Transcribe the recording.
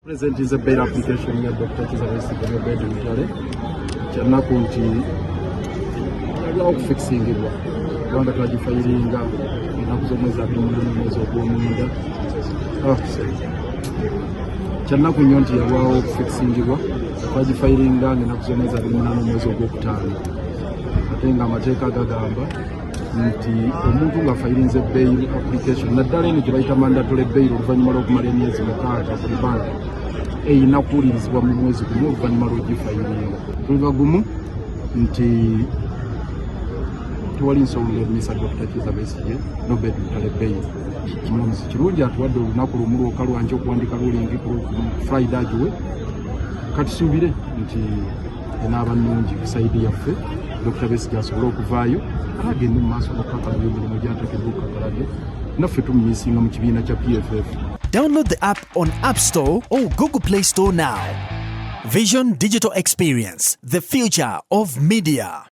Present is a bail application ya Dr. Besigye no bail Lutale. Kyanaku nti yalwawo okufixingibwa kubanga twagifayiringa ennaku z'omwezi 28 omwezi ogw'omwenda. Kyanaku nnyo nti yalwawo okufixingibwa twagifayiringa ng'ennaku z'omwezi 28 omwezi ogw'okutaano. Ate nga amateeka gagamba nti omuntu ng'afayirinze bail application naddala eno gye bayita mandatory bail oluvannyuma lw'okumala emyezi 6 ku banka eyina kuwulirizibwa mu mwezi gumu oluvannyuma lw'ogifayiringa. Tuli gumu nti tewali nsonga emisa Dr. Besigye no bail Lutale bail. Omulamuzi kirungi atuwadde olunaku lumu lwokka lwangi okuwandika lulingi ku Friday agiwe. Katusuubire nti enaaba nnungi ku sayidi yaffe Dr. Besigye asobole okuvaayo agende mu maaso n'okukakala emirimu gy'ateekeddwa okukakalabye naffe tumumiisinga mu kibiina kya PFF. Download the app on App Store or Google Play Store now. Vision Digital Experience, the future of media.